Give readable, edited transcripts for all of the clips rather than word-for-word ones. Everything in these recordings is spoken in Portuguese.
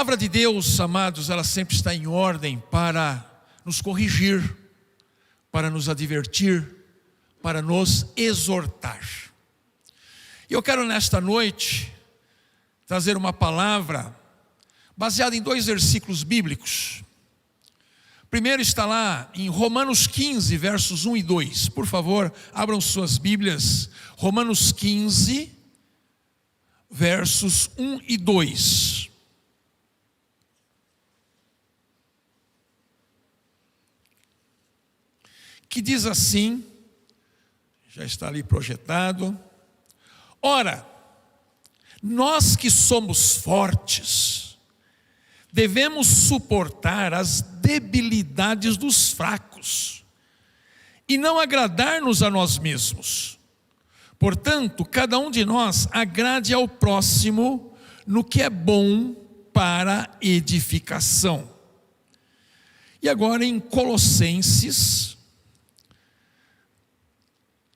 palavra de Deus, amados, ela sempre está em ordem para nos corrigir, para nos advertir, para nos exortar. E eu quero nesta noite trazer uma palavra baseada em 2 versículos bíblicos. Primeiro está lá em Romanos 15, versos 1 e 2. Por favor, abram suas Bíblias. Romanos 15, versos 1 e 2. Que diz assim, já está ali projetado: ora, nós que somos fortes, devemos suportar as debilidades dos fracos e não agradar-nos a nós mesmos. Portanto, cada um de nós agrade ao próximo no que é bom para edificação. E agora em Colossenses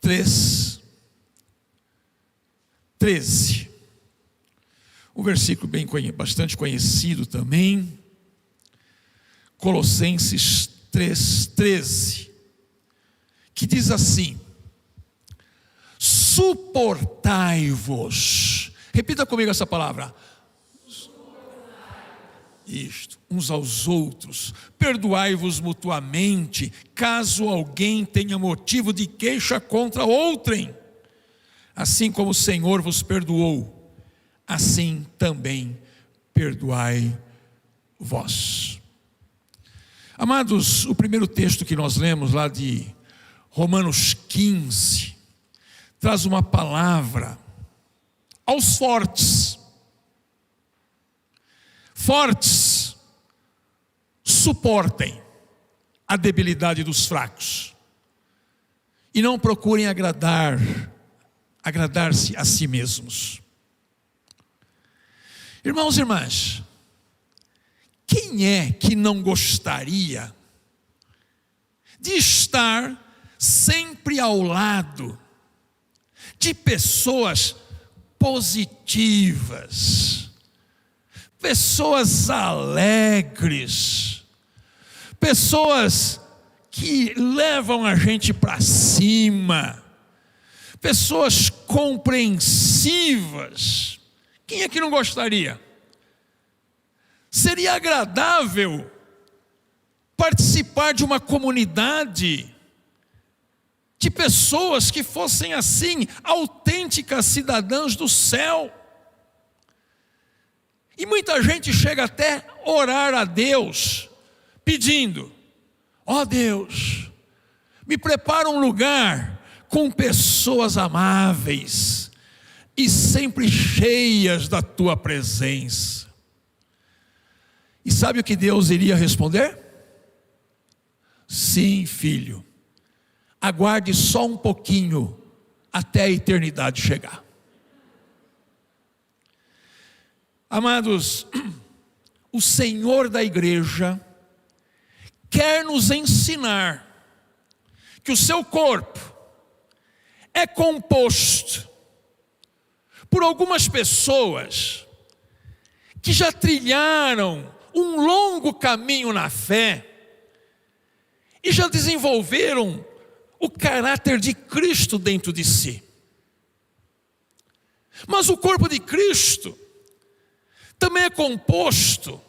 3:13. Um versículo bastante conhecido também. Colossenses 3:13. Que diz assim: suportai-vos. Repita comigo essa palavra. Isto, uns aos outros, perdoai-vos mutuamente, caso alguém tenha motivo de queixa contra outrem. Assim como o Senhor vos perdoou, assim também perdoai vós. Amados, o primeiro texto que nós lemos lá de Romanos 15, traz uma palavra aos fortes. Fortes, suportem a debilidade dos fracos e não procurem agradar-se a si mesmos. Irmãos e irmãs, quem é que não gostaria de estar sempre ao lado de pessoas positivas, pessoas alegres, pessoas que levam a gente para cima, pessoas compreensivas? Quem é que não gostaria? Seria agradável participar de uma comunidade de pessoas que fossem assim, autênticas cidadãs do céu. E muita gente chega até orar a Deus, pedindo: ó Deus, me prepara um lugar com pessoas amáveis e sempre cheias da tua presença. E sabe o que Deus iria responder? Sim, filho, aguarde só um pouquinho até a eternidade chegar. Amados, o Senhor da igreja quer nos ensinar que o seu corpo é composto por algumas pessoas que já trilharam um longo caminho na fé e já desenvolveram o caráter de Cristo dentro de si. Mas o corpo de Cristo também é composto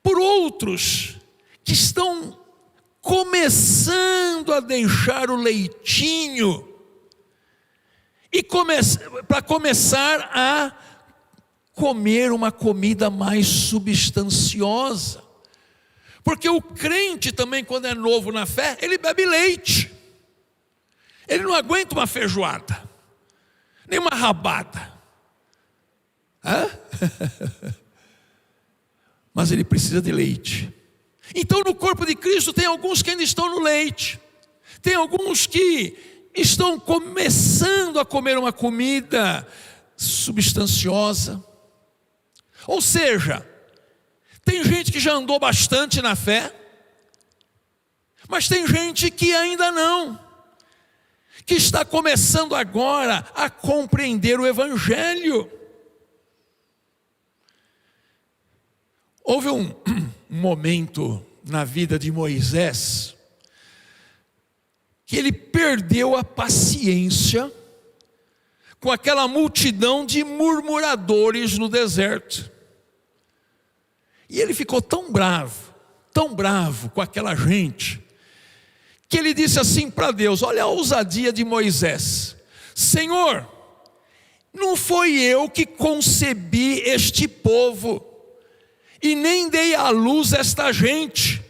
por outros que estão começando a deixar o leitinho e para começar a comer uma comida mais substanciosa. Porque o crente também, quando é novo na fé, ele bebe leite. Ele não aguenta uma feijoada, nem uma rabada. Mas ele precisa de leite. Então no corpo de Cristo tem alguns que ainda estão no leite, tem alguns que estão começando a comer uma comida substanciosa. Ou seja, tem gente que já andou bastante na fé, mas tem gente que ainda não, que está começando agora a compreender o Evangelho. Houve um momento na vida de Moisés que ele perdeu a paciência com aquela multidão de murmuradores no deserto. E ele ficou tão bravo com aquela gente, que ele disse assim para Deus: olha a ousadia de Moisés: Senhor, não foi eu que concebi este povo, e nem dei à luz esta gente.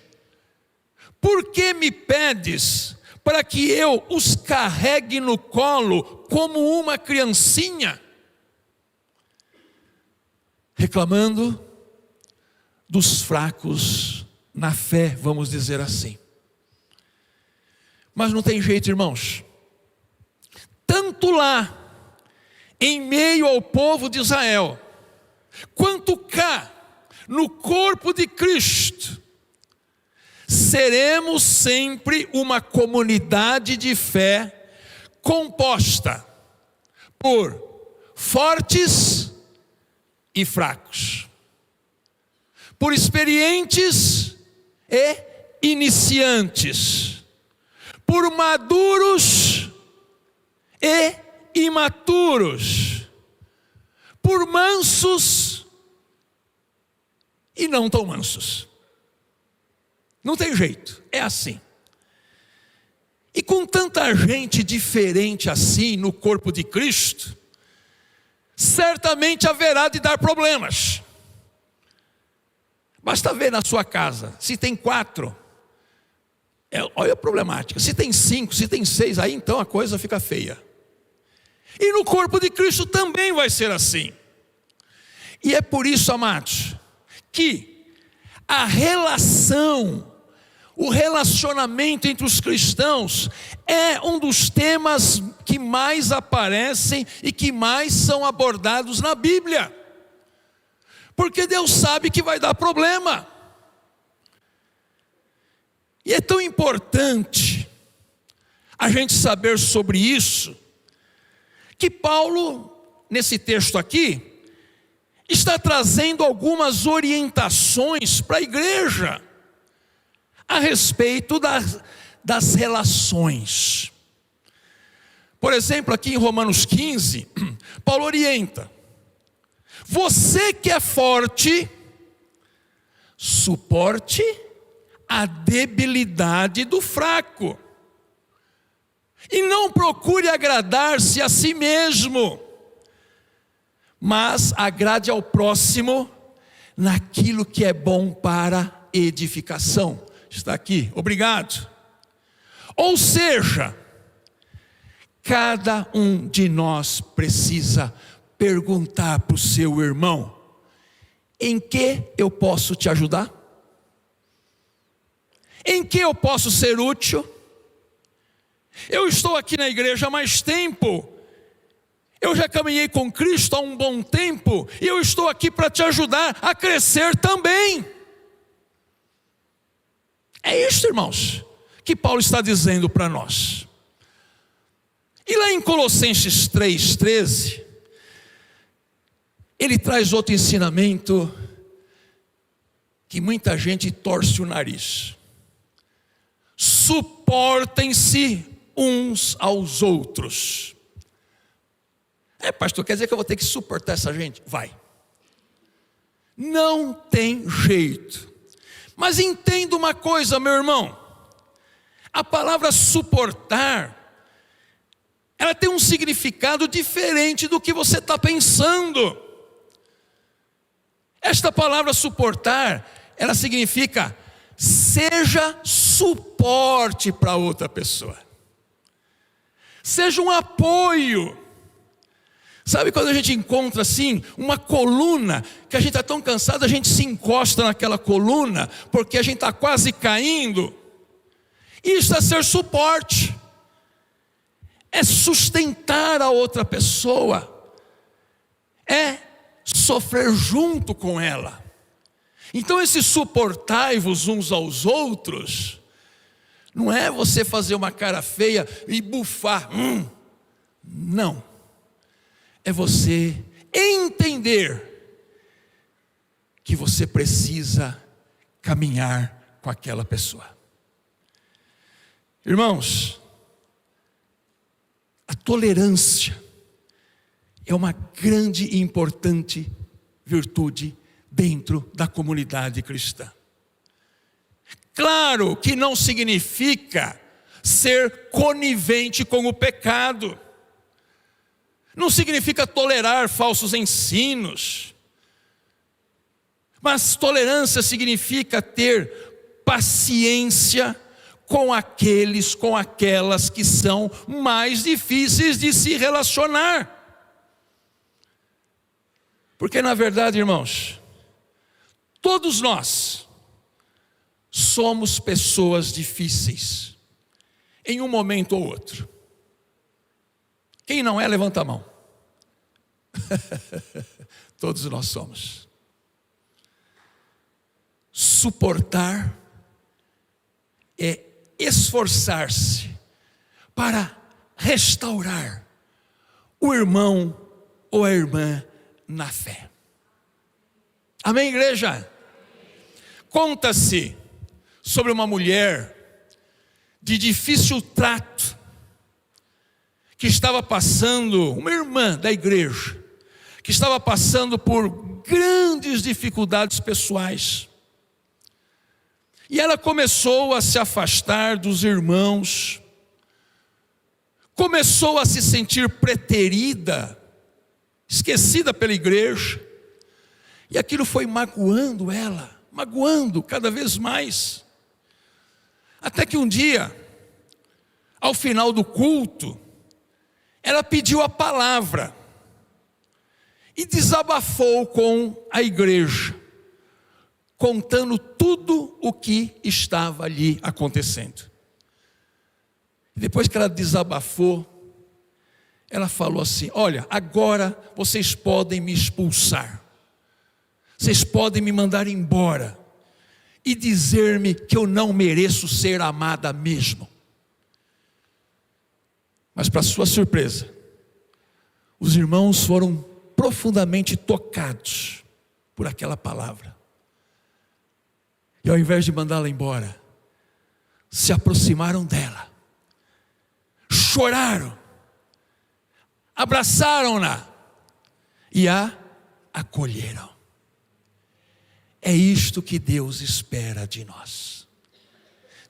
Por que me pedes para que eu os carregue no colo como uma criancinha? Reclamando dos fracos na fé, vamos dizer assim. Mas não tem jeito, irmãos. Tanto lá, em meio ao povo de Israel, quanto cá, no corpo de Cristo, seremos sempre uma comunidade de fé composta por fortes e fracos, por experientes e iniciantes, por maduros e imaturos, por mansos e não tão mansos. Não tem jeito, é assim. E com tanta gente diferente assim no corpo de Cristo, certamente haverá de dar problemas. Basta ver na sua casa, se tem 4, olha a problemática. Se tem 5, se tem 6, aí então a coisa fica feia. E no corpo de Cristo também vai ser assim. E é por isso, amados, que a o relacionamento entre os cristãos é um dos temas que mais aparecem e que mais são abordados na Bíblia. Porque Deus sabe que vai dar problema. E é tão importante a gente saber sobre isso, que Paulo, nesse texto aqui, está trazendo algumas orientações para a igreja a respeito das relações. Por exemplo, aqui em Romanos 15, Paulo orienta: você que é forte, suporte a debilidade do fraco, e não procure agradar-se a si mesmo, mas agrade ao próximo naquilo que é bom para edificação. Está aqui, obrigado. Ou seja, cada um de nós precisa perguntar para o seu irmão: em que eu posso te ajudar? Em que eu posso ser útil? Eu estou aqui na igreja há mais tempo, eu já caminhei com Cristo há um bom tempo, e eu estou aqui para te ajudar a crescer também. É isso, irmãos, que Paulo está dizendo para nós. E lá em Colossenses 3,13, ele traz outro ensinamento que muita gente torce o nariz: suportem-se uns aos outros. Pastor, quer dizer que eu vou ter que suportar essa gente? Vai. Não tem jeito. Mas entenda uma coisa, meu irmão: a palavra suportar, ela tem um significado diferente do que você está pensando. Esta palavra suportar, ela significa seja suporte para outra pessoa, seja um apoio. Sabe quando a gente encontra assim uma coluna, que a gente está tão cansado, a gente se encosta naquela coluna, porque a gente está quase caindo? Isso é ser suporte, é sustentar a outra pessoa, é sofrer junto com ela. Então esse suportai-vos uns aos outros, não é você fazer uma cara feia e bufar, não. É você entender que você precisa caminhar com aquela pessoa. Irmãos, a tolerância é uma grande e importante virtude dentro da comunidade cristã. Claro que não significa ser conivente com o pecado. Não significa tolerar falsos ensinos. Mas tolerância significa ter paciência com aqueles, com aquelas que são mais difíceis de se relacionar. Porque na verdade, irmãos, todos nós somos pessoas difíceis, em um momento ou outro. Quem não é, levanta a mão. Todos nós somos. Suportar é esforçar-se para restaurar o irmão ou a irmã na fé. Amém, igreja? Conta-se sobre uma mulher de difícil trato, que estava passando, uma irmã da igreja, que estava passando por grandes dificuldades pessoais. E ela começou a se afastar dos irmãos, começou a se sentir preterida, esquecida pela igreja, e aquilo foi magoando ela, magoando cada vez mais, até que um dia, ao final do culto, ela pediu a palavra, e desabafou com a igreja, contando tudo o que estava ali acontecendo. E depois que ela desabafou, ela falou assim: olha, agora vocês podem me expulsar, vocês podem me mandar embora, e dizer-me que eu não mereço ser amada mesmo. Mas para sua surpresa, os irmãos foram profundamente tocados por aquela palavra. E ao invés de mandá-la embora, se aproximaram dela, choraram, abraçaram-na e a acolheram. É isto que Deus espera de nós.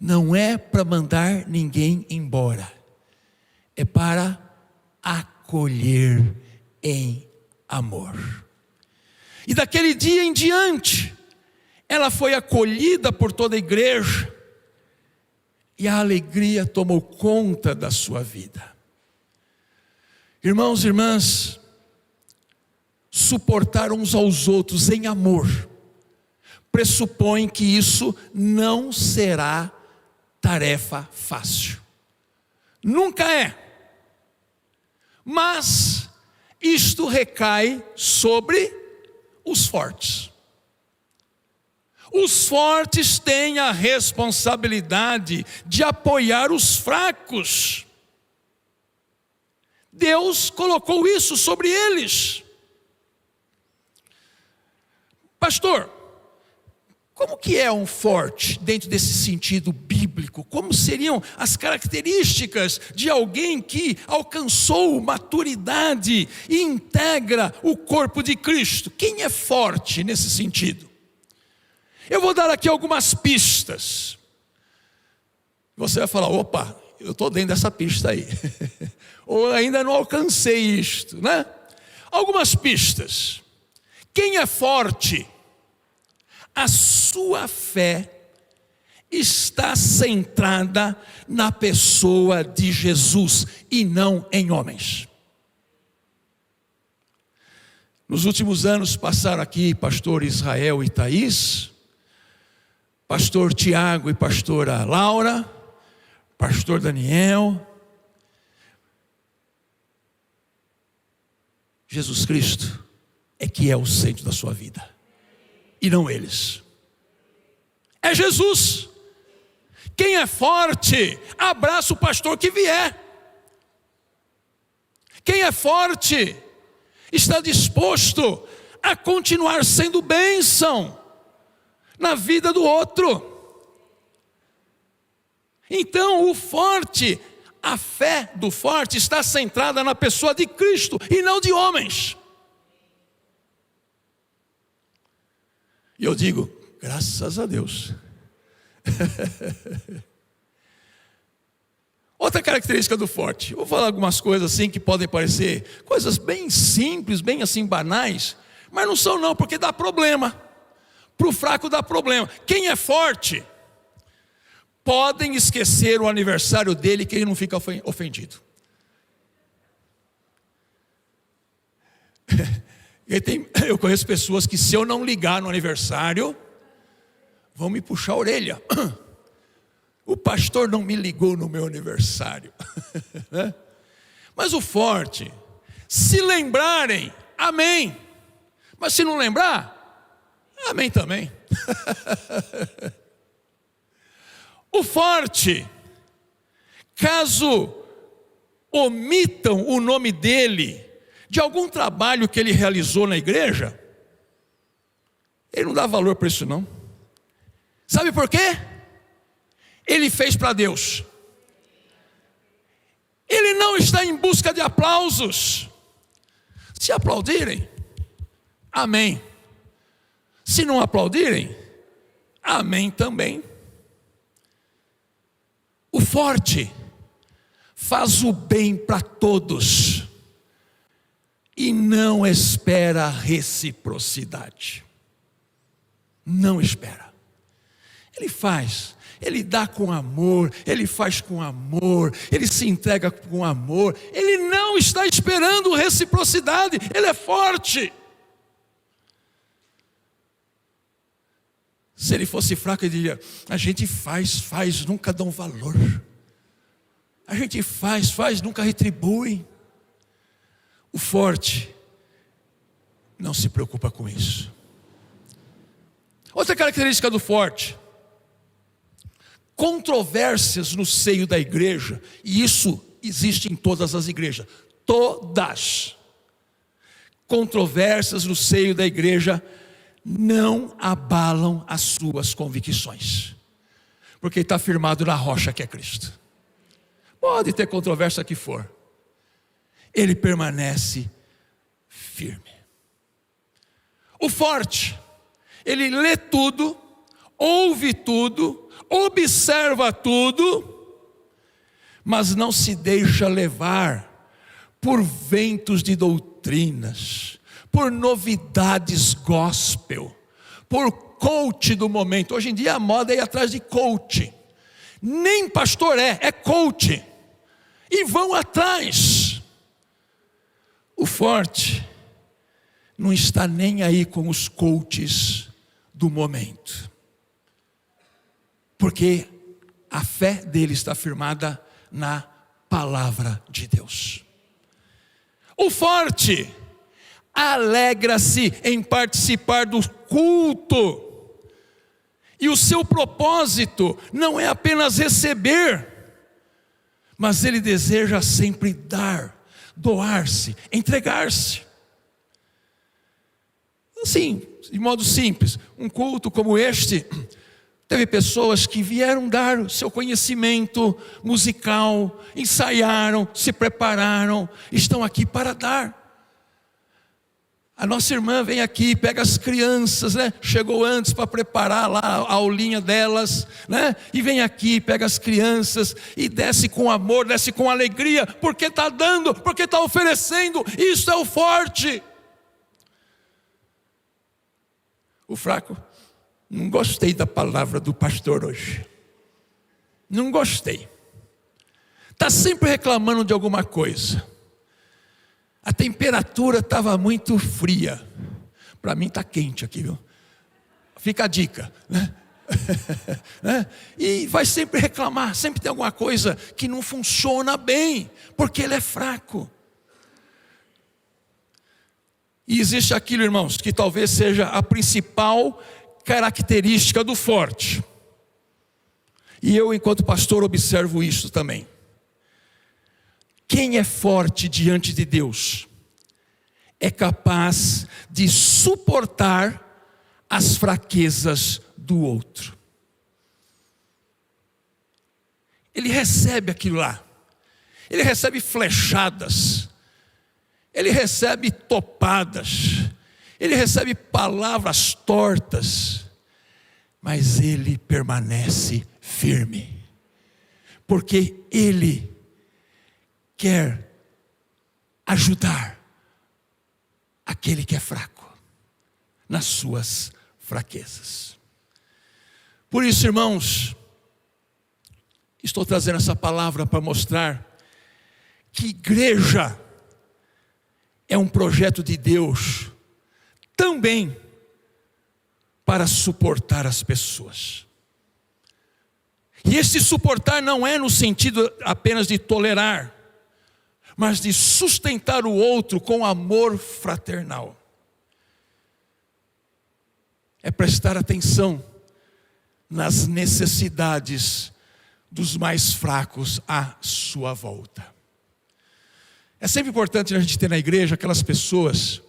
Não é para mandar ninguém embora, é para acolher em amor. E daquele dia em diante, ela foi acolhida por toda a igreja, e a alegria tomou conta da sua vida. Irmãos e irmãs, suportar uns aos outros em amor pressupõe que isso não será tarefa fácil. Nunca é. Mas isto recai sobre os fortes. Os fortes têm a responsabilidade de apoiar os fracos. Deus colocou isso sobre eles. Pastor, como que é um forte dentro desse sentido bíblico? Como seriam as características de alguém que alcançou maturidade e integra o corpo de Cristo? Quem é forte nesse sentido? Eu vou dar aqui algumas pistas. Você vai falar: opa, eu estou dentro dessa pista aí. Ou ainda não alcancei isto, né? Algumas pistas. Quem é forte? A sua fé está centrada na pessoa de Jesus e não em homens. Nos últimos anos passaram aqui pastor Israel e Thaís, pastor Tiago e pastora Laura, pastor Daniel. Jesus Cristo é que é o centro da sua vida, e não eles. É Jesus. Quem é forte, abraça o pastor que vier. Quem é forte, está disposto a continuar sendo bênção. na vida do outro. Então o forte, a fé do forte está centrada na pessoa de Cristo e não de homens. E eu digo, graças a Deus. Outra característica do forte, vou falar algumas coisas assim que podem parecer coisas bem simples, bem assim banais, mas não são não, porque dá problema. Para o fraco dá problema. Quem é forte, podem esquecer o aniversário dele que ele não fica ofendido. Eu conheço pessoas que se eu não ligar no aniversário, vão me puxar a orelha. O pastor não me ligou no meu aniversário. Mas o forte, se lembrarem, amém. Mas se não lembrar, amém também. O forte, caso omitam o nome dele de algum trabalho que ele realizou na igreja, ele não dá valor para isso não. Sabe por quê? Ele fez para Deus. Ele não está em busca de aplausos. Se aplaudirem, amém. Se não aplaudirem, amém também. O forte faz o bem para todos e não espera reciprocidade. Não espera. Ele faz, ele dá com amor, ele faz com amor, ele se entrega com amor. Ele não está esperando reciprocidade, ele é forte. Se ele fosse fraco, ele diria, a gente faz, nunca dão valor. A gente faz, nunca retribui. O forte não se preocupa com isso. Outra característica do forte, controvérsias no seio da igreja, e isso existe em todas as igrejas, todas. Controvérsias no seio da igreja não abalam as suas convicções, porque está firmado na rocha que é Cristo. Pode ter controvérsia que for, ele permanece firme. O forte, ele lê tudo, ouve tudo, observa tudo, mas não se deixa levar por ventos de doutrinas, por novidades gospel, por coach do momento. Hoje em dia a moda é ir atrás de coach. Nem pastor é coach. E vão atrás. O forte não está nem aí com os coaches do momento. Porque a fé dele está firmada na palavra de Deus. O forte alegra-se em participar do culto. E o seu propósito não é apenas receber, mas ele deseja sempre dar, doar-se, entregar-se. Assim, de modo simples, um culto como este, teve pessoas que vieram dar o seu conhecimento musical, ensaiaram, se prepararam, estão aqui para dar. A nossa irmã vem aqui, pega as crianças, né? Chegou antes para preparar lá a aulinha delas, né? E vem aqui, pega as crianças e desce com amor, desce com alegria, porque está dando, porque está oferecendo. Isso é o forte. O fraco, não gostei da palavra do pastor hoje. Não gostei. Está sempre reclamando de alguma coisa. A temperatura estava muito fria. Para mim está quente aqui, viu? Fica a dica, né? E vai sempre reclamar, sempre tem alguma coisa que não funciona bem, porque ele é fraco. E existe aquilo, irmãos, que talvez seja a principal característica do forte. E eu, enquanto pastor, observo isso também. Quem é forte diante de Deus é capaz de suportar as fraquezas do outro. Ele recebe aquilo lá. Ele recebe flechadas. Ele recebe topadas. Ele recebe palavras tortas. Mas ele permanece firme. Porque ele quer ajudar aquele que é fraco nas suas fraquezas. Por isso, irmãos, estou trazendo essa palavra para mostrar que igreja é um projeto de Deus também para suportar as pessoas. E esse suportar não é no sentido apenas de tolerar, mas de sustentar o outro com amor fraternal. É prestar atenção nas necessidades dos mais fracos à sua volta. É sempre importante a gente ter na igreja aquelas pessoas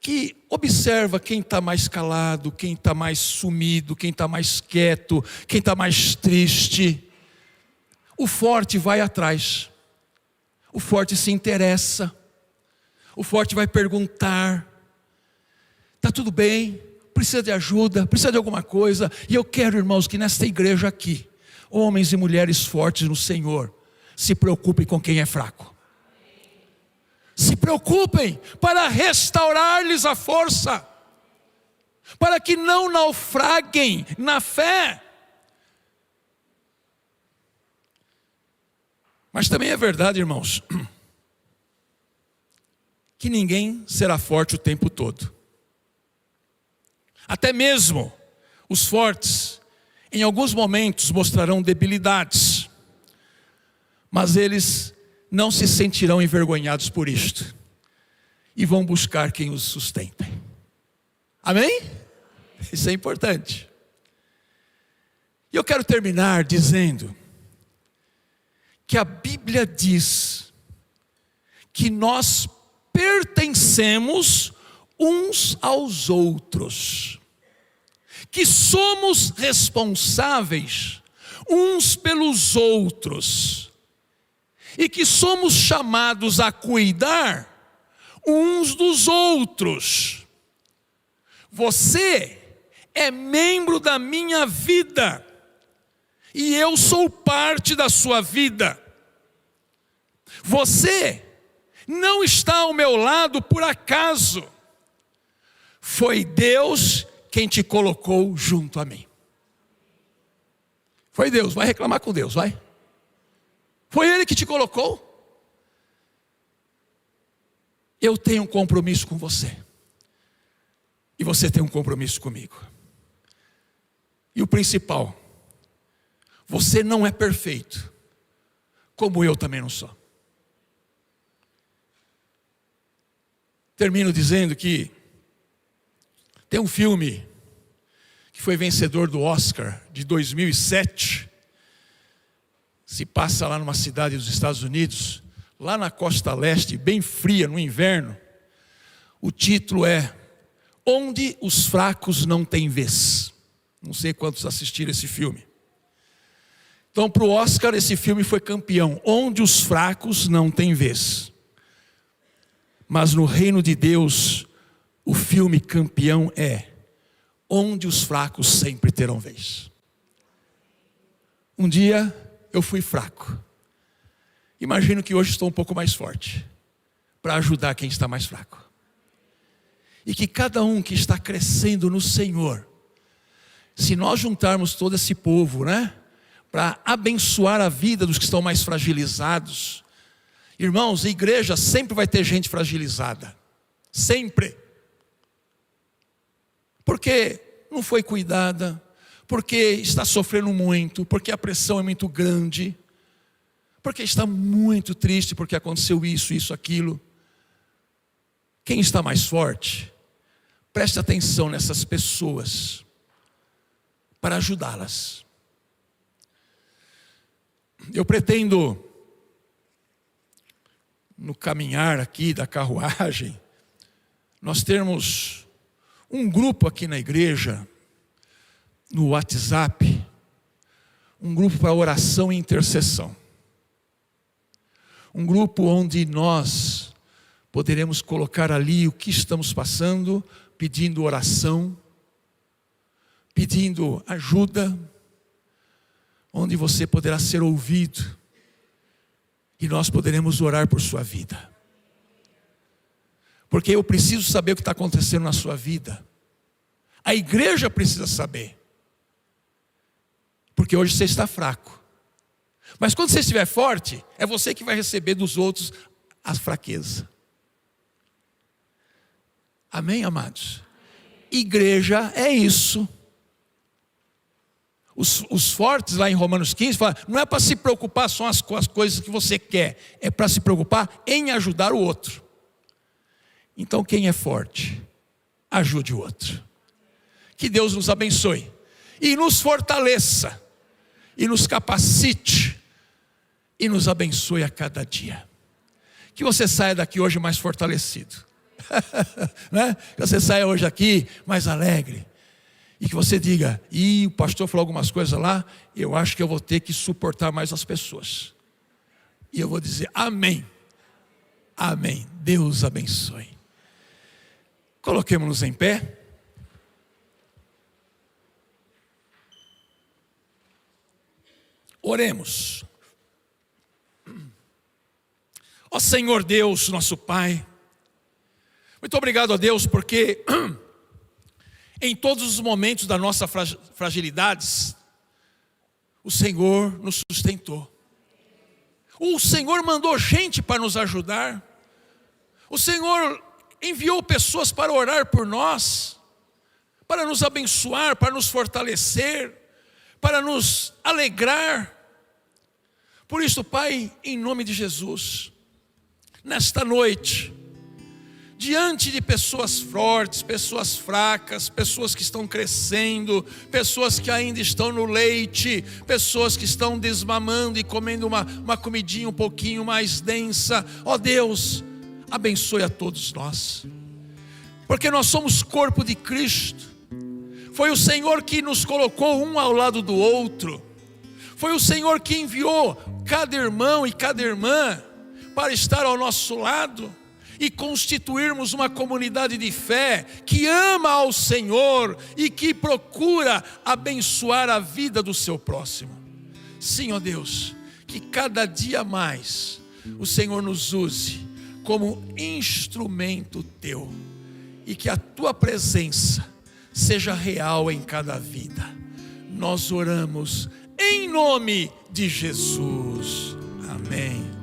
que observa quem está mais calado, quem está mais sumido, quem está mais quieto, quem está mais triste. O forte vai atrás, o forte se interessa, o forte vai perguntar: está tudo bem? Precisa de ajuda? Precisa de alguma coisa? E eu quero, irmãos, que nesta igreja aqui, homens e mulheres fortes no Senhor, se preocupem com quem é fraco. Se preocupem para restaurar-lhes a força, para que não naufraguem na fé. Mas também é verdade, irmãos, que ninguém será forte o tempo todo. Até mesmo os fortes, em alguns momentos, mostrarão debilidades, mas eles não se sentirão envergonhados por isto, e vão buscar quem os sustenta. Amém? Isso é importante. E eu quero terminar dizendo que a Bíblia diz que nós pertencemos uns aos outros, que somos responsáveis uns pelos outros, e que somos chamados a cuidar uns dos outros. Você é membro da minha vida, e eu sou parte da sua vida. Você não está ao meu lado por acaso. Foi Deus quem te colocou junto a mim. Foi Deus, vai reclamar com Deus, vai. Foi Ele que te colocou. Eu tenho um compromisso com você, e você tem um compromisso comigo. E o principal: você não é perfeito, como eu também não sou. Termino dizendo que tem um filme que foi vencedor do Oscar de 2007. Se passa lá numa cidade dos Estados Unidos, lá na costa leste, bem fria no inverno. O título é Onde os Fracos Não Têm Vez. Não sei quantos assistiram esse filme. Então, para o Oscar, esse filme foi campeão. Onde os fracos não têm vez. Mas no reino de Deus, o filme campeão é Onde os fracos sempre terão vez. Um dia eu fui fraco. Imagino que hoje estou um pouco mais forte, para ajudar quem está mais fraco. E que cada um que está crescendo no Senhor, se nós juntarmos todo esse povo, para abençoar a vida dos que estão mais fragilizados. Irmãos, a igreja sempre vai ter gente fragilizada. Sempre. Porque não foi cuidada, porque está sofrendo muito, porque a pressão é muito grande, porque está muito triste, porque aconteceu isso, aquilo. Quem está mais forte, preste atenção nessas pessoas, para ajudá-las. Eu pretendo, no caminhar aqui da carruagem, nós termos um grupo aqui na igreja, no WhatsApp, um grupo para oração e intercessão. Um grupo onde nós poderemos colocar ali o que estamos passando, pedindo oração, pedindo ajuda, onde você poderá ser ouvido e nós poderemos orar por sua vida. Porque eu preciso saber o que está acontecendo na sua vida. A igreja precisa saber. Porque hoje você está fraco. Mas quando você estiver forte, é você que vai receber dos outros a fraqueza. Amém, amados? Igreja é isso. Os fortes lá em Romanos 15 falam, não é para se preocupar só com as coisas que você quer, é para se preocupar em ajudar o outro. Então quem é forte, ajude o outro. Que Deus nos abençoe e nos fortaleça e nos capacite e nos abençoe a cada dia. Que você saia daqui hoje mais fortalecido. Né? Que você saia hoje aqui mais alegre. E que você diga, o pastor falou algumas coisas lá, eu acho que eu vou ter que suportar mais as pessoas. E eu vou dizer, amém. Amém. Deus abençoe. Coloquemos-nos em pé. Oremos. Ó Senhor Deus, nosso Pai, muito obrigado a Deus, porque em todos os momentos da nossa fragilidades, o Senhor nos sustentou. O Senhor mandou gente para nos ajudar. O Senhor enviou pessoas para orar por nós, para nos abençoar, para nos fortalecer, para nos alegrar. Por isso, Pai, em nome de Jesus, nesta noite, diante de pessoas fortes, pessoas fracas, pessoas que estão crescendo, pessoas que ainda estão no leite, pessoas que estão desmamando e comendo uma comidinha um pouquinho mais densa, ó Deus, abençoe a todos nós, porque nós somos corpo de Cristo. Foi o Senhor que nos colocou um ao lado do outro, foi o Senhor que enviou cada irmão e cada irmã para estar ao nosso lado e constituirmos uma comunidade de fé que ama ao Senhor e que procura abençoar a vida do seu próximo. Sim, ó Deus, que cada dia mais o Senhor nos use como instrumento teu e que a tua presença seja real em cada vida. Nós oramos em nome de Jesus. Amém.